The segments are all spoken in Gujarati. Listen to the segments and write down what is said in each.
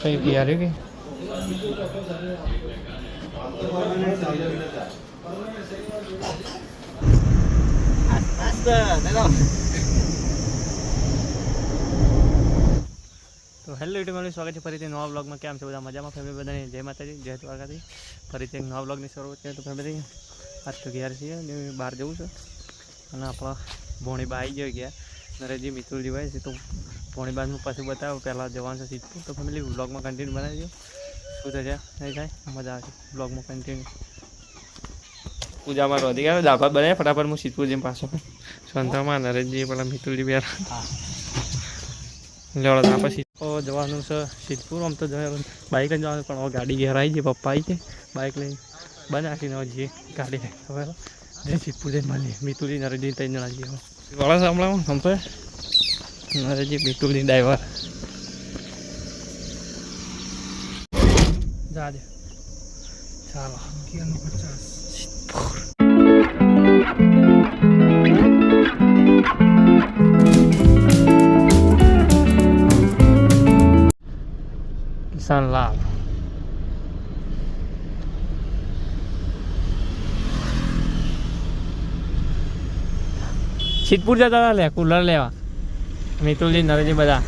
कहीं पी आ रही कि तो हेलो यूट्यूब में स्वागत है फरीથી नवा ब्लॉग में। केम छे બધા મજામાં? ફેમિલી બધાને જય માતાજી, જય દ્વારકાથી। ફરીથી એક નવા બ્લોગની શરૂઆત કરીએ તો ફેમિલી આજ તો ઘેર છીએ ને બહાર જવું છે અને આપણા ભોણીબા આવી ગયો ગયા નરેશજી મિતુલજી ભાઈ છે તો ભોણીબાનું પાછું બતાવો પહેલાં જવાનું છે સિદ્ધપુર। તો ફેમિલી બ્લોગમાં કન્ટિન્યુ બનાવી દો, શું થશે નહીં થાય મજા આવશે બ્લોગમાં કન્ટિન્યુ। પૂજામાં રોધી ગયા દાખલ બનાવે ફટાફટ હું સિદ્ધપુર જઈને પાછો સંતામાં નરેશજી પેલા મિતુલજી બે લેવડો ત્યાં પછી જવાનું છે સિદ્ધપુર। આમ તો બાઇક જ જવાનું પણ હવે ગાડી ઘેર આવી જાય, પપ્પા આવી જાય બાઇક લઈને બનાવીને હવે જઈએ ગાડી લઈને હવે જઈ સિદ્ધપુર જઈને મળીએ। મિતુલજી નરેશજી 3 જણા જઈએ વાળા છે હમણાં આમ તો નરેશજી મિતુલજી ડ્રાઈવર જાજે ચાલો 50 સિદ્ધપુર। કિશનલાલ સિદ્ધપુર જતા હતા લે કુલર લેવા મિતુલજી નરેશજી બધા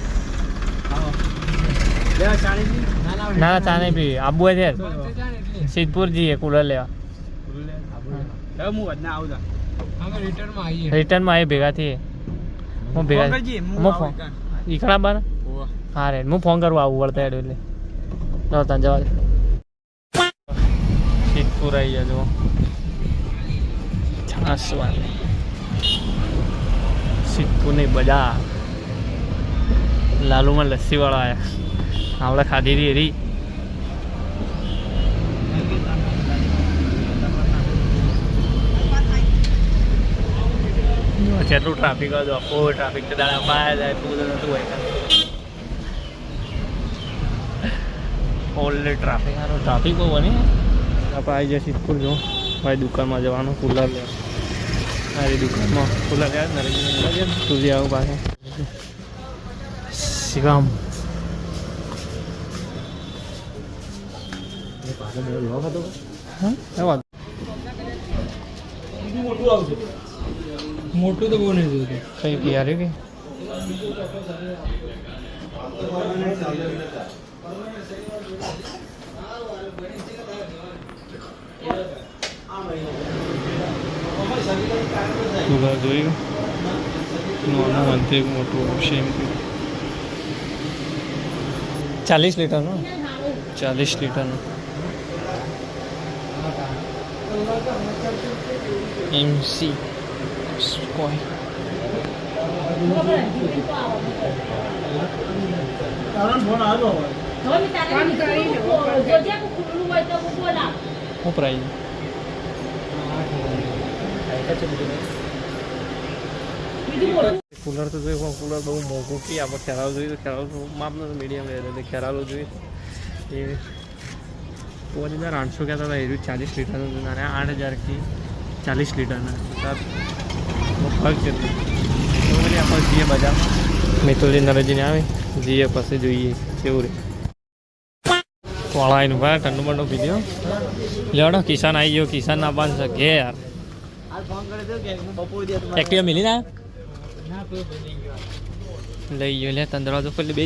ના ચા નહીં પીવી આબુ છે સિદ્ધપુર જઈએ કુલર લેવા। રિટર્નમાં આવી ભેગા થઈએ હું ભેગા ઈકડા બાર હા રે હું ફોન કરવા આવું વળતા એટલે ચાલો ત્યાં જવા દે। સિદ્ધપુર આવી જજો છાસવાની સિદ્ધપુરની બજાર લાલુમાં લસ્સી વાળા આવ્યા આપણે ખાધી હતી એરી જેટલું ટ્રાફિક હતું આખો ટ્રાફિક તો દાડા બહાર જાય એટલું બધું નતું હોય ઓલ્ડ ટ્રાફિક સારો ટ્રાફિક બહુ બને આપણે આવી જાય સિદ્ધપુર જો ભાઈ દુકાનમાં જવાનું કુલર લેવા મારી દુકાનમાં કુલર લેવા નરેન્દ્ર તુજી આવું પાછા શિવામ મોટું તો બહુ નહીં જોયું કઈ પિયારે કે જોયું નાનું અંતે મોટું સેમ 40 લીટરનું 40 લીટરનું MC સ્કોય શું પ્રાઇઝ કુલર તો જોયું કુલર બહુ મોંઘું કે આપણે ખેરાલું જોયું તો ખેરાલું માપનો મીડિયમ રહે ખેરાલું જોયું એ 5800 કહેતા હતા એ 40 લીટરનું અને 8000 40 લીટરના ફરક છે આપણે જઈએ બજાર મિતુલજી નરેશજીને આવે જઈએ પછી જોઈએ કેવું રે વાળા આવીને ભાઈ ઠંડુ બંડુ પીધો લેવડો કિસાન આવી ગયો કિસાન ના પાન છે ઘેર એક્ટિવા મિલી ના લઈ ગયો લે તને દરવાજો ખોલી બે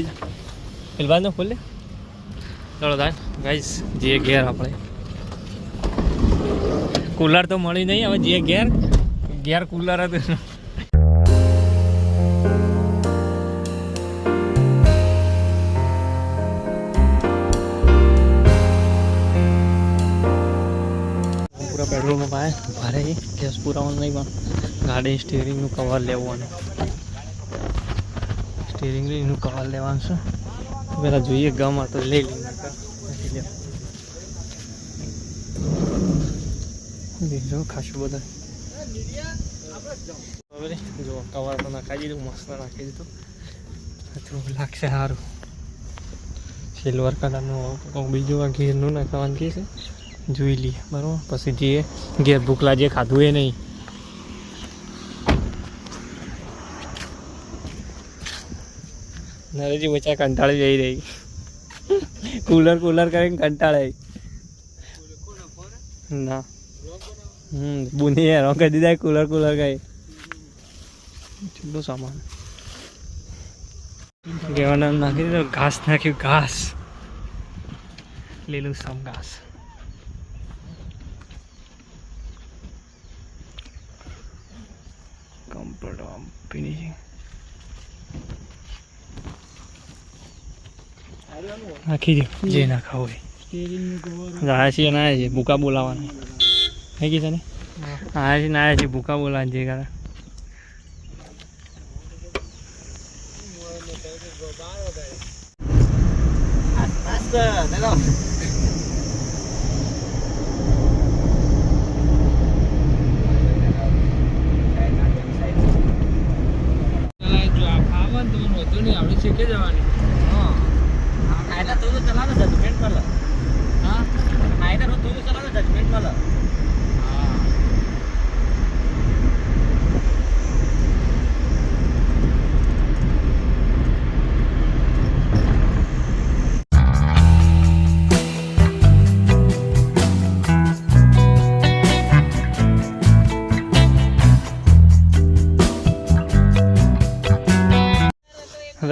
પેલવાનો ખોલે ચલો થાય ગાઈસ જઈએ ઘેર આપણે કુલર તો મળી નહીં હવે જઈએ ઘેર ઘેર કુલર હતું પૂરા પેટ્રોલમાં પાય ભારે ગેસ પુરાવાનું નહીં પણ ગાડી સ્ટીરિંગનું કવર લેવાનું સ્ટીરિંગનું કવર લેવાનું છે પહેલાં જોઈએ ગમે તો લઈ લઈએ ખાસું બધા જો કવર તો નાખાઈ દીધું મસ્ત નાખી દીધું લાગશે સારું સિલ્વર કલરનું બીજું આ ઘેરનું નાખવાનું કહે છે જોઈ લઈએ બરાબર પછી જઈએ ઘેર ભૂખ લાગીએ ખાધું એ નહીં નરેશજી વચ્ચા કંટાળી જઈ રહી કુલર કુલર કરીને કંટાળે ના બુની યાર કહી દીધા કુલર કુલર કઈ કેટલું સામાન ગેવાના નાખી દીધો ઘાસ નાખ્યું ઘાસ લીલું સમ ઘાસ કમ્પ્લીટ ફિનિશિંગ નાખી દો જે નાખા હોય આવ્યા છીએ ના છે ભૂકા બોલાવાના થઈ ગઈ છે ને આવ્યા છે ના આવ્યા છે ભૂકા બોલાવાના જે કારણ આપણે શીખી જવાની આયતા તું ચલાવો જજમેન્ટ પર હા આયતા તું ચલાવો જજમેન્ટ પર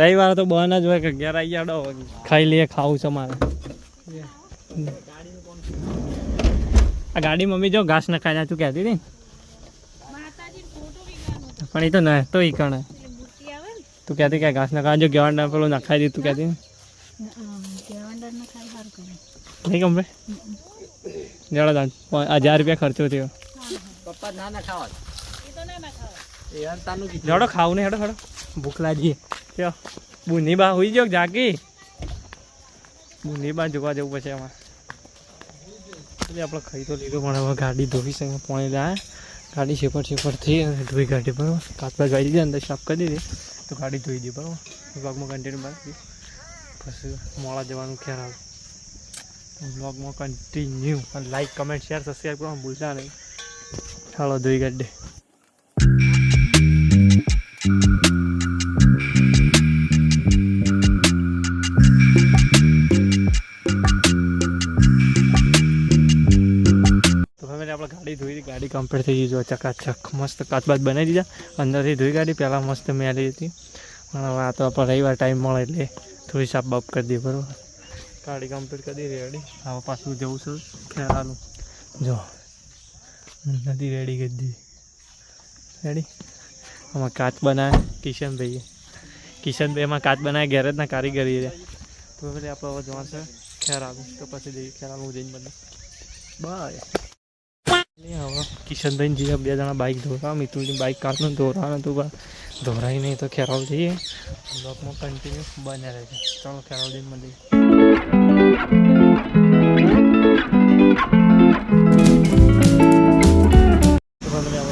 રવિવાર તો બહાર જ હોય કે ઘેર આવી જાડો ખાઈ લઈએ ખાવું છે મારે આ ગાડી મમ્મી જો ઘાસ નખાઈ જાય તું કહેતી હતી પણ એ તો ન તો ઈ કણે તું કહેતી કે ઘાસ નખાય જો ગેવાંડા પેલું નખાઈ દીધું તું કહેતી નહીં ગમે જડો 1000 રૂપિયા ખર્ચો થયો પપ્પા ના નખાવા જડો ખાવું નહીં હેડો હેડો ભૂખ લાગી ચો બુની બા હોઈ જો જાગી બુની બા જોવા જવું પછી આમાં એટલે આપણે ખાઈ તો લીધું પણ હવે ગાડી ધોવી છે પાણી લાયા ગાડી છેપર થઈ અને ધોઈ ગાડી બરાબર કાચમાં ગાઈ દીધી અંદર સાફ કરી દીધી તો ગાડી ધોઈ દી બરાબર બ્લોગમાં કન્ટિન્યુ બાકી પછી મોડા જવાનું ખ્યાલ આવે બ્લોગમાં કન્ટિન્યુ અને લાઈક કમેન્ટ શેર સબસ્ક્રાઈબ કરવાનું ભૂલતા નહીં ચાલો ધોઈ ગાડી ગાડી ધોઈ ગાડી કમ્પ્લીટ થઈ ગઈ જો ચકાચક મસ્ત કાચબાચ બનાવી દીધા અંદરથી ધોઈ ગાડી પહેલાં મસ્ત મેલી હતી પણ હવે આ તો આપણે રવિવાર ટાઈમ મળે એટલે થોડી સાફ બાફ કરી દઈએ બરાબર ગાડી કમ્પ્લીટ કરી દઈએ રેડી હવે પાછું જવું છું ખેરાલું જો નથી રેડી કરી દીધી રેડી આમાં કાચ બનાવે કિશનભાઈ એમાં કાચ બનાવે ગેરેજના કારીગરી છે તો પછી આપણે હવે જવાનું છે ખેરાલું તો પછી જઈએ ખેરાલું જઈને બધું બાય હવે કિશનભાઈ જઈએ બે જણા બાઇક ધોરા મિતુલની બાઇક કાઢનું ધોરાનું હતું પણ ધોરાઈ નહીં તો ખેરાલ જઈએ બ્લોકમાં કન્ટિન્યુ બન્યા રહે છે ચાલો ખેરાલ જઈને મળીએ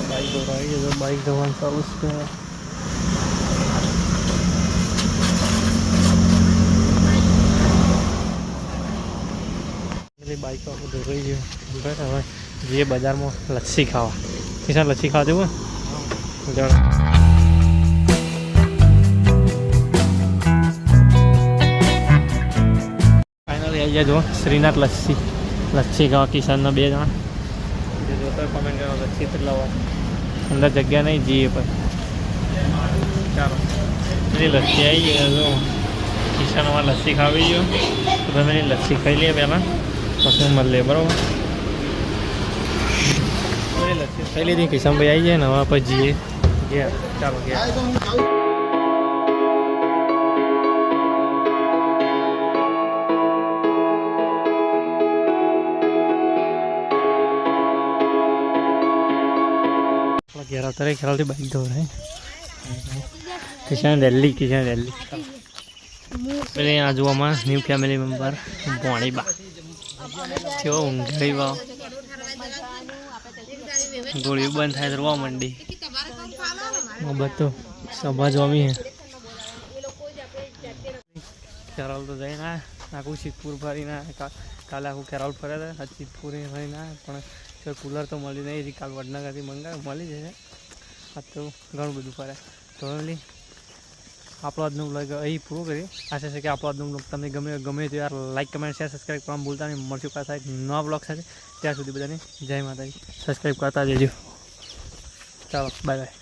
બાઇક ધોરાવી છે બાઇક ધોવાનું ચાલુ છે બાઇક આપણે ધોરાઈ ગયું બરાબર જે બજારમાં લસ્સી ખાવા કિશન લસ્સી ખાવા જવું જણ ફાઇનલી આવી જાય જો શ્રીનાથ લસ્સી ખાવા કિશનના 2 જણા જે જોતો કમેન્ટ કરો લસ્સી કેટલા હોય અંદર જગ્યા નહીં જઈએ પણ ચાલો પેલી લસ્સી આવી ગઈ જો કિશનમાં લસ્સી ખાવી ગયો તો તમે લસ્સી ખાઈ લઈએ પહેલાં પછી મળીએ બરાબર ખાઈ લીધી કિશનભાઈ આવી જાય ને હવે પછી જઈએ ઘેર ચાલો ઘેર ઘેર આવતા રહે ખેરાલથી બાઇક ધોરાય કિશન રેલી પેલી આ જોવામાં ન્યૂ ફેમિલી મેમ્બર ભોણી બા કેવો ઊંઘાઈ બા ગોળીઓ બંધ થાય તો રોવા માંડી બધો સભા જોમી હે ખેરાલ તો જઈને આખું સિદ્ધપુર ફરીને કાલે આખું ખેરાલ ફર્યા હતા સિદ્ધપુર ફરીને પણ કુલર તો મળી નહીં કાલ વડનગરથી મંગાવ્યું મળી જશે આ તો ઘણું બધું ફર્યા તો આપણો આજનો બ્લોગ અહીં પૂરો કરીએ. આશા છે કે આપણો આજનો બ્લોગ તમને ગમે તો યાર લાઈક કમેન્ટ શેર સબસ્ક્રાઈબ કરવાનું ભૂલતા નહીં. મળશું પાછા એક નવા બ્લોગ સાથે. ત્યાં સુધી બધાને જય માતાજી. સબસ્ક્રાઈબ કરતા જજો. ચાલો બાય બાય.